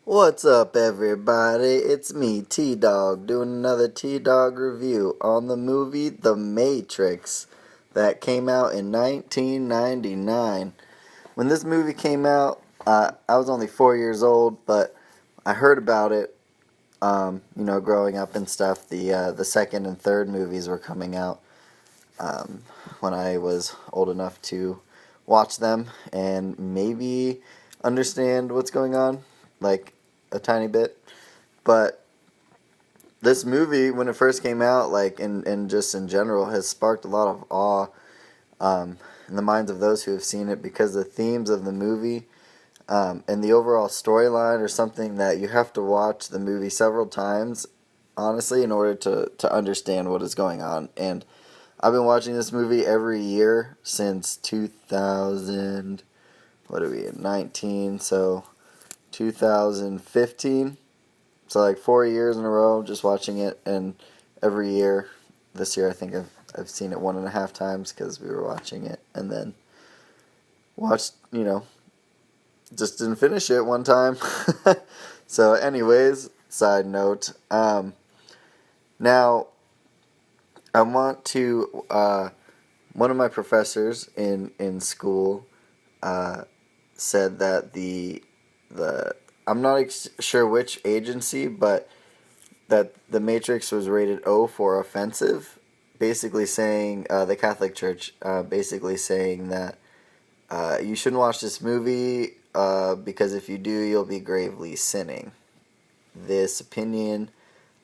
What's up, everybody? It's me, T-Dawg, doing another T-Dawg review on the movie The Matrix that came out in 1999. When this movie came out, I was only 4 years old, but I heard about it, growing up and stuff. The second and third movies were coming out when I was old enough to watch them and maybe understand what's going on, like a tiny bit. But this movie, when it first came out, like and just in general, has sparked a lot of awe in the minds of those who have seen it because the themes of the movie and the overall storyline are something that you have to watch the movie several times, honestly, in order to understand what is going on. And I've been watching this movie every year since 2000. What are we in? 19, so 2015. So like 4 years in a row, just watching it, and every year. This year, I think I've seen it 1.5 times because we were watching it, and then watched, just didn't finish it one time. So, anyways, side note. Now, I want to. One of my professors in school said that the I'm not sure which agency, but that the Matrix was rated O for offensive, basically saying the Catholic Church, basically saying that you shouldn't watch this movie because if you do, you'll be gravely sinning. This opinion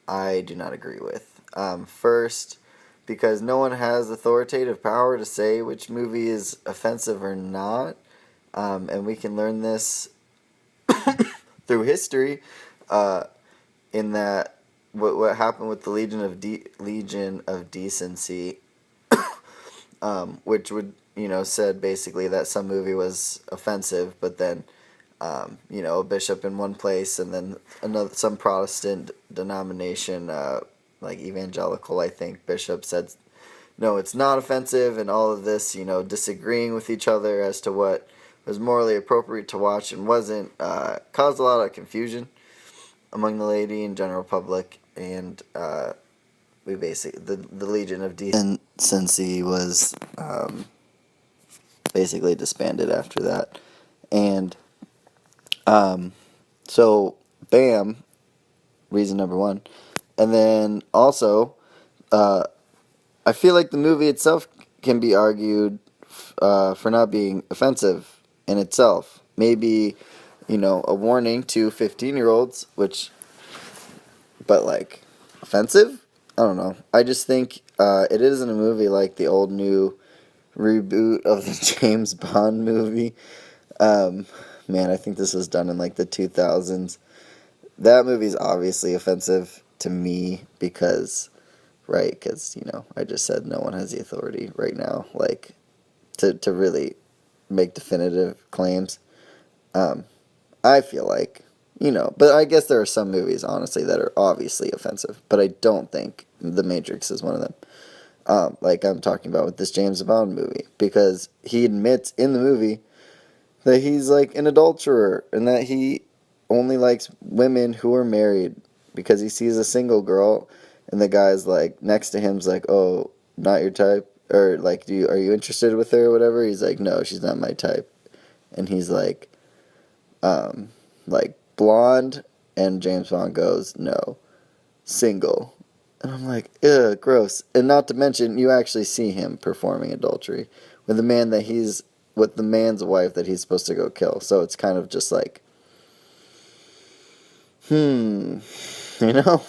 I do not agree with. First, because no one has authoritative power to say which movie is offensive or not, and we can learn this through history, in that what happened with the Legion of Decency, which would said basically that some movie was offensive, but then a bishop in one place and then some Protestant denomination, like evangelical, I think, bishop said no, it's not offensive, and all of this, disagreeing with each other as to what was morally appropriate to watch and wasn't, caused a lot of confusion among the lady and general public, and we basically the Legion of Decency was basically disbanded after that, and so bam, reason number one, and then also I feel like the movie itself can be argued for not being offensive in itself. Maybe, a warning to 15-year-olds, but like, offensive? I don't know. I just think it isn't a movie like the old new reboot of the James Bond movie. Man, I think this was done in like the 2000s. That movie's obviously offensive to me because, right, because, I just said no one has the authority right now, like, to really make definitive claims. I feel like, but I guess there are some movies, honestly, that are obviously offensive, but I don't think The Matrix is one of them. Like I'm talking about with this James Bond movie, because he admits in the movie that he's like an adulterer and that he only likes women who are married because he sees a single girl and the guy's like next to him's like, oh, not your type, or like, are you interested with her or whatever? He's like, no, she's not my type, and he's like blonde, and James Bond goes, no, single. And I'm like, ugh, gross. And not to mention, you actually see him performing adultery with with the man's wife that he's supposed to go kill. So it's kind of just like, you know?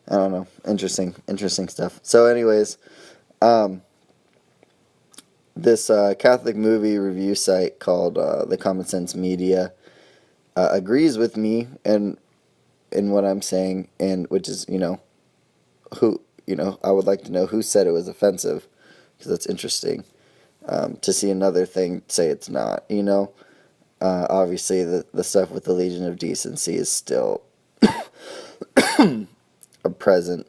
I don't know. Interesting stuff. So anyways, this Catholic movie review site called The Common Sense Media agrees with me and in what I'm saying, and which is, who, I would like to know who said it was offensive, because that's interesting to see another thing say it's not, obviously the stuff with the Legion of Decency is still present,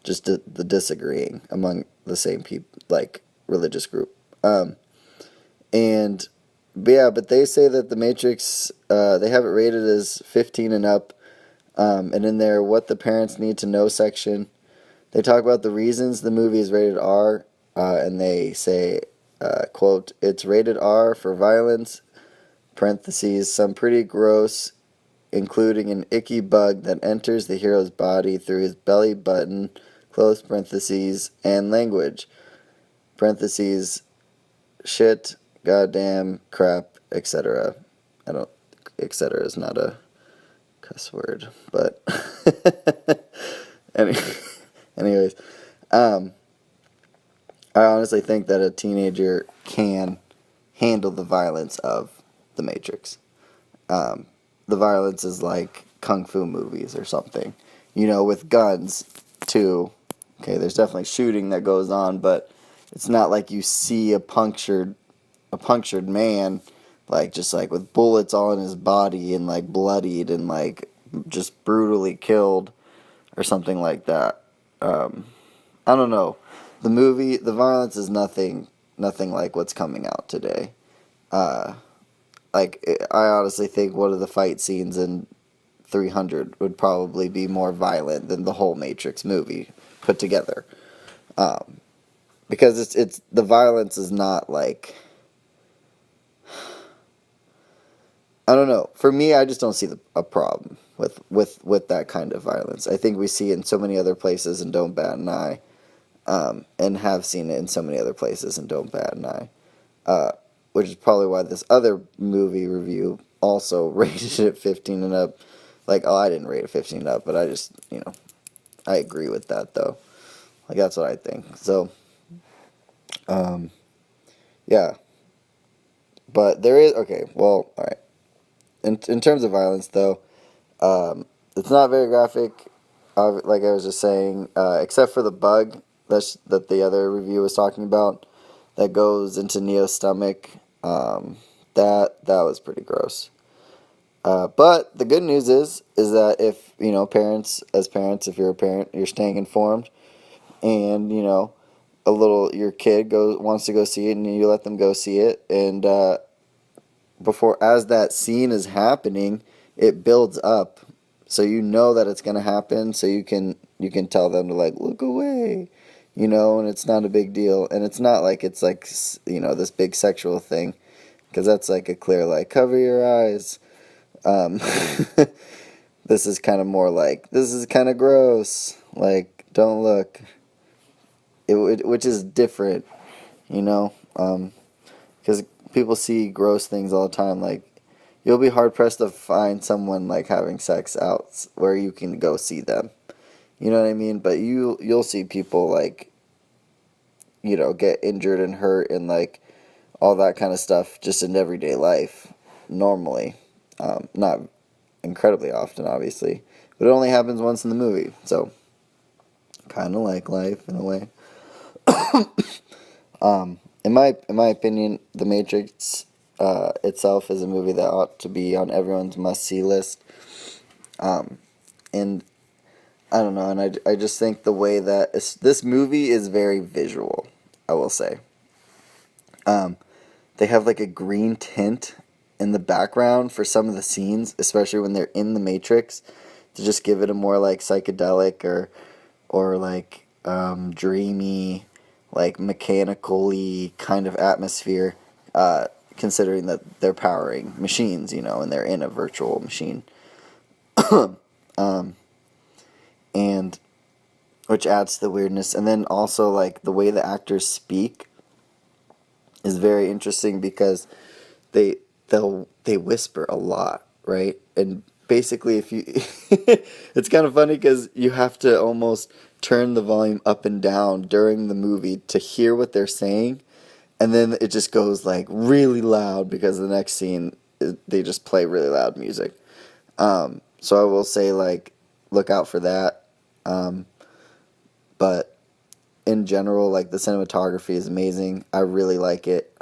just the disagreeing among the same people, like religious group, and But yeah, but they say that The Matrix, they have it rated as 15 and up, and in their What the Parents Need to Know section, they talk about the reasons the movie is rated R, and they say, quote, it's rated R for violence, parentheses, some pretty gross, including an icky bug that enters the hero's body through his belly button, close parentheses, and language, parentheses, shit, goddamn, crap, etc. I don't, etc. is not a cuss word, but any, anyways, I honestly think that a teenager can handle the violence of The Matrix. The violence is like kung fu movies or something, with guns too. Okay, there's definitely shooting that goes on, but it's not like you see a punctured man, like just like with bullets all in his body and like bloodied and like just brutally killed or something like that. I don't know. The violence is nothing like what's coming out today. I honestly think one of the fight scenes in 300 would probably be more violent than the whole Matrix movie put together. Because it's the violence is not like, I don't know. For me, I just don't see a problem with that kind of violence. I think we see it in so many other places and don't bat an eye, and have seen it in so many other places and don't bat an eye. Which is probably why this other movie review also rated it 15 and up. Like, oh, I didn't rate it 15 and up, but I just, I agree with that, though. Like, that's what I think. So, yeah. But there is, okay, well, alright. In terms of violence, though, it's not very graphic, like I was just saying, except for the bug that the other review was talking about that goes into Neo's stomach. That was pretty gross. But the good news is that if, parents, if you're a parent, you're staying informed, and, your kid wants to go see it, and you let them go see it, and, as that scene is happening, it builds up, so you know that it's going to happen, so you can tell them to, like, look away, and it's not a big deal, and it's not like it's like, this big sexual thing, because that's like a clear, like, cover your eyes. This is kind of more like, this is kind of gross, like, don't look, which is different, because people see gross things all the time. Like, you'll be hard pressed to find someone like having sex out where you can go see them. You know what I mean? But you'll see people like, get injured and hurt and like all that kind of stuff just in everyday life normally. Not incredibly often, obviously, but it only happens once in the movie. So, kind of like life in a way. In my opinion, The Matrix itself is a movie that ought to be on everyone's must-see list. And I don't know, and I just think the way that this movie is very visual, I will say. They have like a green tint in the background for some of the scenes, especially when they're in the Matrix, to just give it a more like psychedelic or like dreamy, like mechanical-y kind of atmosphere, considering that they're powering machines, and they're in a virtual machine. And which adds to the weirdness. And then also like the way the actors speak is very interesting because they whisper a lot, right? And basically if you it's kind of funny because you have to almost turn the volume up and down during the movie to hear what they're saying, and then it just goes like really loud because the next scene they just play really loud music. So I will say, like, look out for that. But in general, like, the cinematography is amazing. I really like it.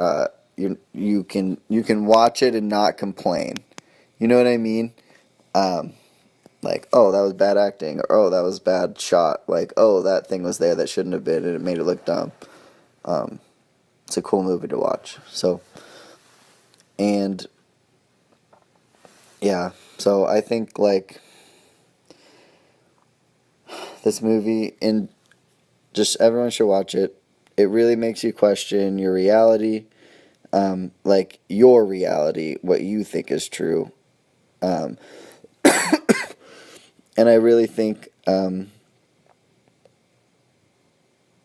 You can watch it and not complain. You know what I mean? Like, oh, that was bad acting, or oh, that was bad shot. Like, oh, that thing was there that shouldn't have been, and it made it look dumb. It's a cool movie to watch. So, And yeah, so I think like this movie, and just everyone should watch it. It really makes you question your reality, like your reality, what you think is true. Um, and I really think that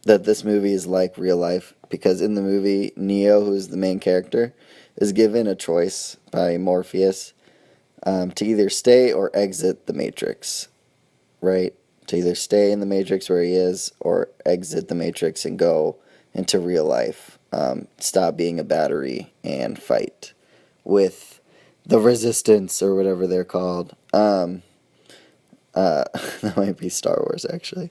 this movie is like real life, because in the movie, Neo, who's the main character, is given a choice by Morpheus to either stay or exit the Matrix, right? To either stay in the Matrix where he is or exit the Matrix and go into real life. Stop being a battery and fight with the Resistance or whatever they're called. That might be Star Wars, actually.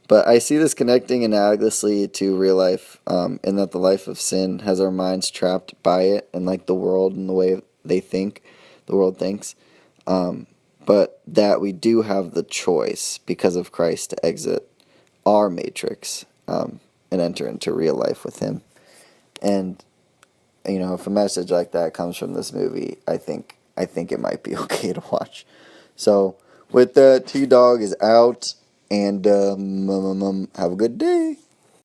But I see this connecting analogously to real life, in that the life of sin has our minds trapped by it and like the world and the way they think, the world thinks. But that we do have the choice because of Christ to exit our matrix, and enter into real life with Him. And if a message like that comes from this movie, I think it might be okay to watch. So with that, T-Dawg is out, and have a good day.